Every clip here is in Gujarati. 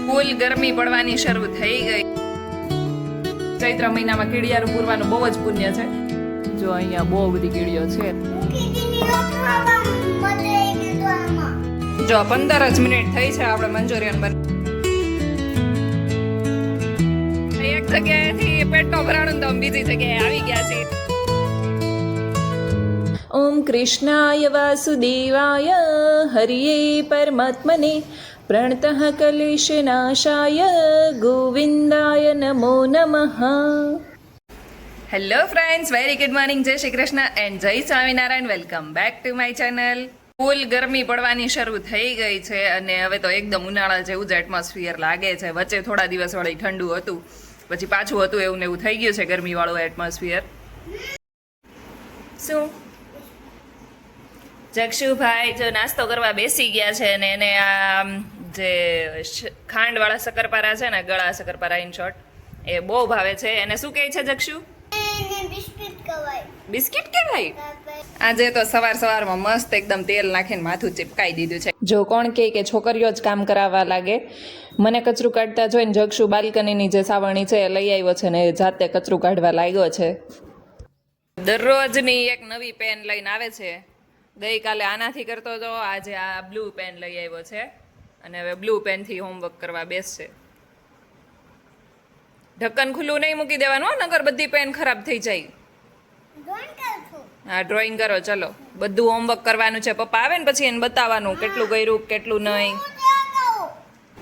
ફૂલ ગરમી પડવાની શરૂ થઈ ગઈ. ચૈત્ર મહિનામાં કીડિયારું પૂરવાનું બહુ જ પુણ્ય છે. જો અહીંયા બહુ બધી કીડીઓ છે. જો 15 જ મિનિટ થઈ છે આપણે મંચુરિયન એક જગ્યાએથી પેટનો ભરાણું તો બીજી જગ્યાએ આવી ગયા છે. ઓમ કૃષ્ણાય વાસુદેવાય હરિયે પરમાત્મને પ્रणतः कलेशनाशाय गोविंदाय नमो नमः. Hello friends, very good morning. જય શ્રી કૃષ્ણ એન્ડ જય Swaminarayan. Welcome back to my channel. Full ગરમી પડવાની શરૂ થઈ ગઈ છે અને હવે તો એકદમ ઉનાળા જેવું જ એટમોસ્ફિયર લાગે છે. વચ્ચે થોડા દિવસ વળી ઠંડુ હતું, પછી પાછું હતું એવું ને એવું થઈ ગયું છે ગરમીવાળું એટમોસ્ફિયર. શું જક્ષુભાઈ જો નાસ્તો કરવા બેસી ગયા છે અને એને આ જે ખાંડવાળા શક્કરપારા છે ને, ગળા શક્કરપારા ઇન શોર્ટ, એ બહુ ભાવે છે. એને શું કહે છે જક્ષુ? બિસ્કિટ કહેવાય. આજે તો સવારમાં મસ્ત એકદમ તેલ નાખીને માથું ચીપકાઈ દીધું છે. જો કોણ કહે કે છોકરીઓ જ કામ કરાવવા લાગે. મને કચરું કાઢતા જોઈને જક્ષુ બાલ્કનીની જે સાવરણી છે એ લઈ આવ્યો છે ને જાતે કચરું કાઢવા લાગ્યો છે. દરરોજની એક નવી પેન લઈને આવે છે. ગઈકાલે આનાથી કરતો હતો, આજે આ બ્લુ પેન લઈ આવ્યો છે અને હવે બ્લુ પેનથી હોમવર્ક કરવા બેસશે. ઢક્કન ખુલ્લું નહીં મૂકી દેવાનું, નકર બધી પેન ખરાબ થઈ જાય. હા, ડ્રોઈંગ કરો. ચલો, બધું હોમવર્ક કરવાનું છે. પપ્પા આવે ને પછી એને બતાવવાનું કેટલું કર્યું કેટલું નહીં.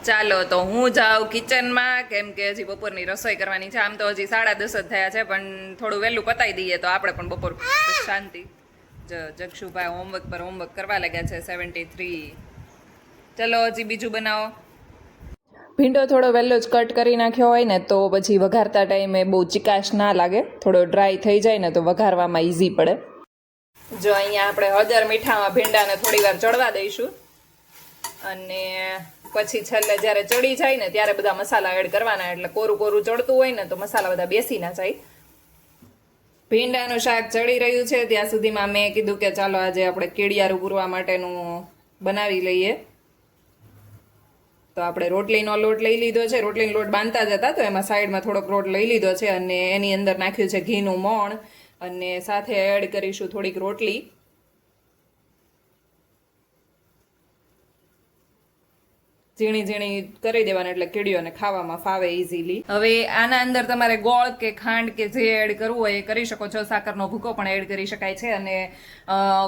ચાલો તો હું જાઉં કિચનમાં, કેમ કે હજી બપોરની રસોઈ કરવાની છે. આમ તો હજી 10:30 જ થયા છે, પણ થોડું વહેલું પતાવી દઈએ તો આપણે પણ બપોર શાંતિ. જક્ષુભાઈ હોમવર્ક પર હોમવર્ક કરવા લાગ્યા છે. 73. ચલો હજી બીજું બનાવો. ભીંડો થોડો વહેલો જ કટ કરી નાખ્યો હોય ને તો પછી વઘારતા ટાઈમે બહુ ચિકાશ ના લાગે. થોડો ડ્રાય થઈ જાય ને તો વઘારવામાં ઇઝી પડે. જો અહીંયા આપણે હળદર મીઠામાં ભીંડાને થોડી વાર ચડવા દઈશું અને પછી છેલ્લે જ્યારે ચડી જાય ને ત્યારે બધા મસાલા એડ કરવાના. એટલે કોરું ચડતું હોય ને તો મસાલા બધા બેસી ના જાય. ભીંડાનું શાક ચડી રહ્યું છે ત્યાં સુધીમાં મેં કીધું કે ચાલો આજે આપણે કીડિયારું પૂરવા માટેનું બનાવી લઈએ. તો આપણે રોટલીનો લોટ લઈ લીધો છે. રોટલીનો લોટ બાંધતા જ હતા તો એમાં સાઈડમાં થોડોક લોટ લઈ લીધો છે અને એની અંદર નાખ્યું છે ઘીનું મોણ અને સાથે એડ કરીશું થોડીક રોટલી. ઝીણી કરી દેવાના એટલે કીડીઓને ખાવામાં ફાવે ઇઝીલી. હવે આના અંદર તમારે ગોળ કે ખાંડ કે જે એડ કરવું હોય એ કરી શકો છો. સાકરનો ભૂકો પણ એડ કરી શકાય છે અને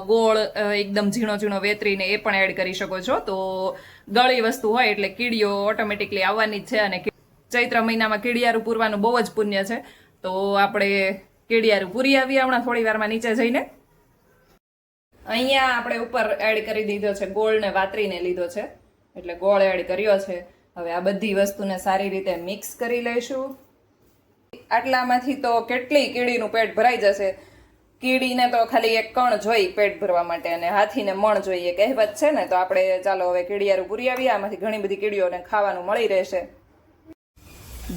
ગોળ એકદમ ઝીણો વેતરીને એ પણ એડ કરી શકો છો. તો ગળી વસ્તુ હોય એટલે કીડીઓ ઓટોમેટિકલી આવવાની જ છે. અને ચૈત્ર મહિનામાં કીડિયારું પૂરવાનું બહુ જ પુણ્ય છે. તો આપણે કીડિયારું પૂરી આવીએ હમણાં થોડી વારમાં નીચે જઈને. અહીંયા આપણે ઉપર એડ કરી દીધો છે ગોળને વાતરીને લીધો છે એટલે ગોળ એડ કર્યો છે. હવે આ બધી વસ્તુને સારી રીતે મિક્સ કરી લઈશું. આટલામાંથી તો કેટલી કીડીનું પેટ ભરાઈ જશે. કીડીને તો ખાલી એક કણ જોઈ પેટ ભરવા માટે અને હાથીને મણ જોઈએ કહેવત છે ને. તો આપણે ચાલો હવે કીડિયારું પૂરી આવીએ. આમાંથી ઘણી બધી કીડીઓને ખાવાનું મળી રહેશે.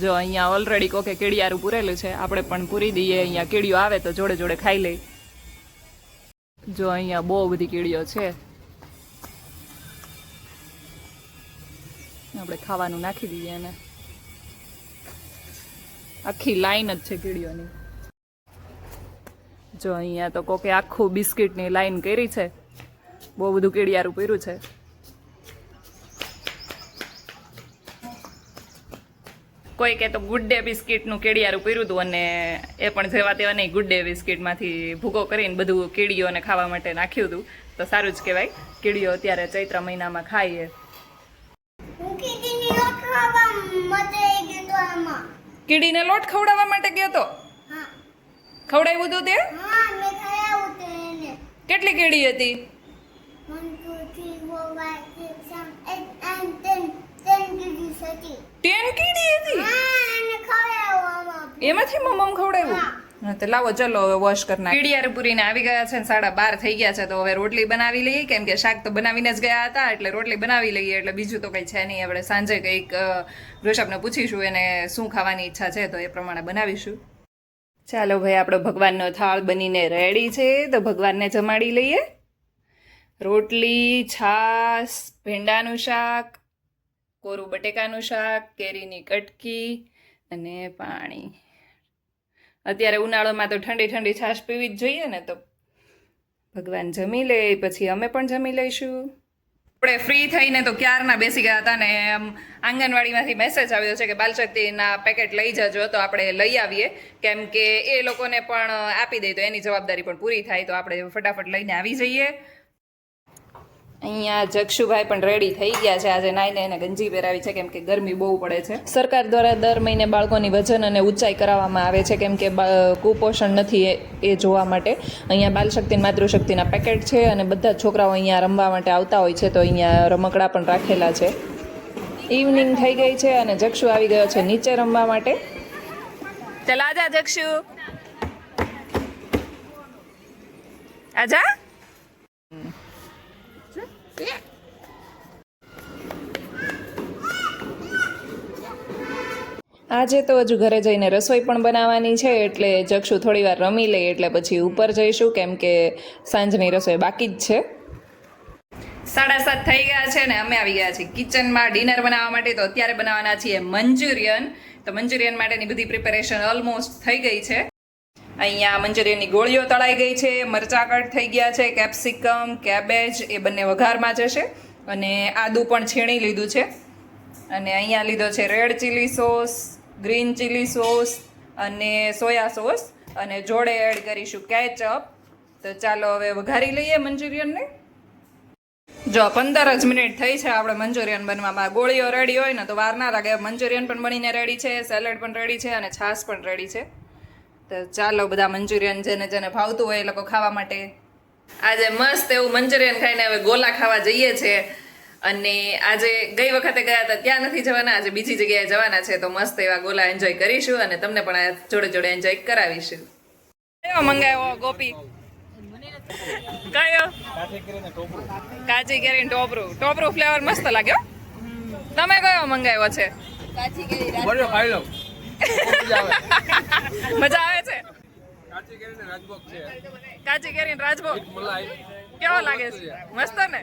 જો અહીંયા ઓલરેડી કોકે કીડિયારું પૂરેલું છે, આપણે પણ પૂરી દઈએ. અહીંયા કીડીઓ આવે તો જોડે ખાઈ લઈ. જો અહીંયા બહુ બધી કીડીઓ છે. આપણે ખાવાનું નાખી દઈએ અને આખી લાઈન જ છે કીડીઓની. જો અહીંયા તો કોકે આખું બિસ્કિટની લાઈન કરી છે. બહુ બધું કીડિયારું પૂર્યું છે. કોઈ કે તો ગુડ ડે બિસ્કિટનું કીડિયારું પૂર્યું હતું અને એ પણ જેવા તેવા નહીં, ગુડ ડે બિસ્કિટમાંથી ભૂકો કરીને બધું કીડીઓને ખાવા માટે નાખ્યું હતું. તો સારું જ કહેવાય, કીડીઓ અત્યારે ચૈત્ર મહિનામાં ખાઈએ. કીડીને લોટ ખવડાવવા માટે ગયો તો? ખવડાવ્યું હતું તે? કેટલી કીડી હતી? 10 કીડી હતી. એમાંથી મમ્મ ખવડાવ્યું? તો લાવો ચલો હવે વોશ કરી નાખીએ. કીડિયારું પૂરીને આવી ગયા છે ને 12:30 થઈ ગયા છે. તો હવે રોટલી બનાવી લઈએ, કેમ કે શાક તો બનાવીને જ ગયા હતા એટલે રોટલી બનાવી લઈએ. એટલે બીજું તો કંઈ છે નહીં. આપણે સાંજે કંઈક ઋષભને પૂછીશું એને શું ખાવાની ઈચ્છા છે તો એ પ્રમાણે બનાવીશું. ચાલો ભાઈ, આપણો ભગવાનનો થાળ બનીને રેડી છે. તો ભગવાનને જમાડી લઈએ. રોટલી, છાશ, ભીંડાનું શાક કોરું બટેકાનું શાક, કેરીની કટકી અને પાણી. અત્યારે ઉનાળામાં તો ઠંડી ઠંડી છાશ પીવી જ જોઈએ ને, તો ભગવાન જમી લે પછી અમે પણ જમી લઈશું. આપણે ફ્રી થઈને તો ક્યારના બેસી ગયા હતા ને આંગણવાડીમાંથી મેસેજ આવ્યો છે કે બાલશક્તિના પેકેટ લઈ જજો, તો આપણે લઈ આવીએ, કેમ કે એ લોકોને પણ આપી દઈએ તો એની જવાબદારી પણ પૂરી થાય, તો આપણે ફટાફટ લઈને આવી જઈએ. અહીંયા જક્ષુભાઈ પણ રેડી થઈ ગયા છે. આજે નાઈને એને ગંજી પહેરાવી છે કેમ કે ગરમી બહુ પડે છે. સરકાર દ્વારા દર મહિને બાળકોની વજન અને ઊંચાઈ કરાવવામાં આવે છે કેમ કે કુપોષણ નથી એ જોવા માટે. અહીંયા બાલશક્તિ માતૃશક્તિના પેકેટ છે અને બધા છોકરાઓ અહીંયા રમવા માટે આવતા હોય છે, તો અહીંયા રમકડા પણ રાખેલા છે. ઇવનિંગ થઈ ગઈ છે અને જક્ષુ આવી ગયો છે નીચે રમવા માટે. ચાલ આજા જક્ષુ, આજા. આજે તો હજુ ઘરે જઈને રસોઈ પણ બનાવવાની છે, એટલે જક્ષુ થોડી વાર રમી લે એટલે પછી ઉપર જઈશું કેમ કે સાંજની રસોઈ બાકી જ છે. 7:30 થઈ ગયા છે ને અમે આવી ગયા છીએ કિચનમાં ડિનર બનાવવા માટે. તો અત્યારે બનાવવાના છીએ મંચુરિયન. તો મંચુરિયન માટેની બધી પ્રિપેરેશન ઓલમોસ્ટ થઈ ગઈ છે. અહીંયા મંચુરિયનની ગોળીઓ તળાઈ ગઈ છે, મરચાં કટ થઈ ગયા છે, કેપ્સિકમ, કેબેજ એ બંને વઘારમાં જશે, અને આદું પણ છીણી લીધું છે. અને અહીંયા લીધો છે red chilli sauce, green chilli sauce અને સોયા સોસ, અને જોડે એડ કરીશું કેચઅપ. તો ચાલો હવે વઘારી લઈએ મંચુરિયનને. જો 15 જ મિનિટ થઈ છે આપણે મંચુરિયન બનવામાં. ગોળીઓ રેડી હોય ને તો વાર ના લાગે. મંચુરિયન પણ બનીને રેડી છે, સેલેડ પણ રેડી છે અને છાશ પણ રેડી છે. તો ચાલો બધા મંચુરિયન જેને જેને ભાવતું હોય એ લોકો ખાવા માટે આજે મસ્ત એવું મંચુરિયન ખાઈને હવે ગોલા ખાવા જઈએ છે. અને આજે ગઈ વખતે ગયા હતા ત્યાં નથી જવાના, આજે બીજી જગ્યાએ જવાના છે, તો મસ્ત એવા ગોલા એન્જોય કરીશું અને તમને પણ આ જોડે જોડે એન્જોય કરાવીશું. કયો મંગાવ્યો ગોપી? કયો? કાચી કેરી ટોપરું. ટોપરું ફ્લેવર મસ્ત લાગ્યો. તમે કયો મંગાવ્યો છે? કાચી કેરી રાજભોગ. મજા આવે છે? કાચી કેરી રાજભોગ છે. કાચી કેરી રાજભોગ કેવો લાગે છે? મસ્ત ને?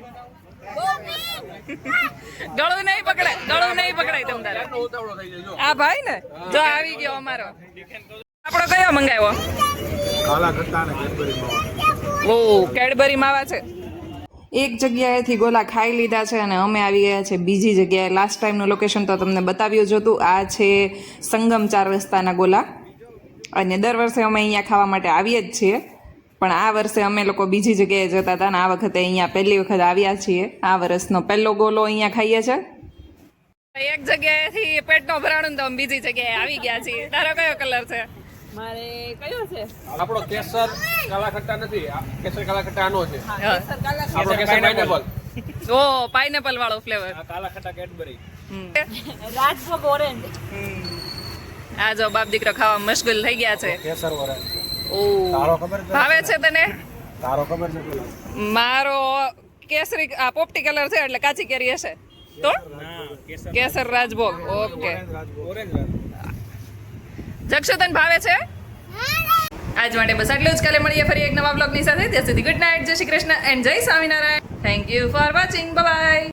ગળું નહીં પકડાય, ગળું નહીં પકડાય તમ તારે. આ ભાઈ ને જો આવી ગયો અમારો. આપણો કયો મંગાવ્યો? કાલા ખટ્ટા અને કેડબરી માવા. ઓ કેડબરી માવા છે. એક જગ્યાએથી ગોલા ખાઈ લીધા છે અને અમે આવી ગયા છે બીજી જગ્યાએ. લાસ્ટ ટાઈમનું લોકેશન તો તમને બતાવ્યું જ હતું. આ છે સંગમ 4 રસ્તાના ગોલા, અને દર વર્ષે અમે અહીંયા ખાવા માટે આવીએ જ છીએ, પણ આ વર્ષે અમે લોકો બીજી જગ્યાએ જતા હતા ને આ વખતે અહીંયા પહેલી વખત આવ્યા છીએ. આ વર્ષનો પહેલો ગોલો અહીંયા ખાઈએ છે. એક જગ્યાએથી પેટનો ભરાણું તો અમે બીજી જગ્યાએ આવી ગયા છીએ. તારો કયો કલર છે? મારે કયો છે? આપણો કેસર કાલા ખટ્ટા નથી, કેસર કાલા ખટ્ટા આનો છે. આપણો કેસર પાઇનેપલ. ઓ પાઇનેપલ વાળો ફ્લેવર. આ કાલા ખટ્ટા કેડબરી. રાજભોગ ઓરેન્જ. આ જો બાપ દીકરો ખાવા મશગુલ થઈ ગયા છે. કેસર ઓરેન્જ. ઓ તારો ખબર છે? ભાવે છે તને? તારો ખબર છે? મારો કેસરી આ પોપટી કલર છે એટલે કાચી કેરી હશે. તો કેસર રાજભોગ. ઓકે. ઓરેન્જ. જક્ષુ તને ભાવે છે? આજ માટે બસ આટલું જ. કાલે મળીએ ફરી એક નવા બ્લોગની સાથે. ત્યાં સુધી ગુડ નાઇટ, જય શ્રી કૃષ્ણ એન્ડ જય Swaminarayan. Thank you for watching. Bye bye.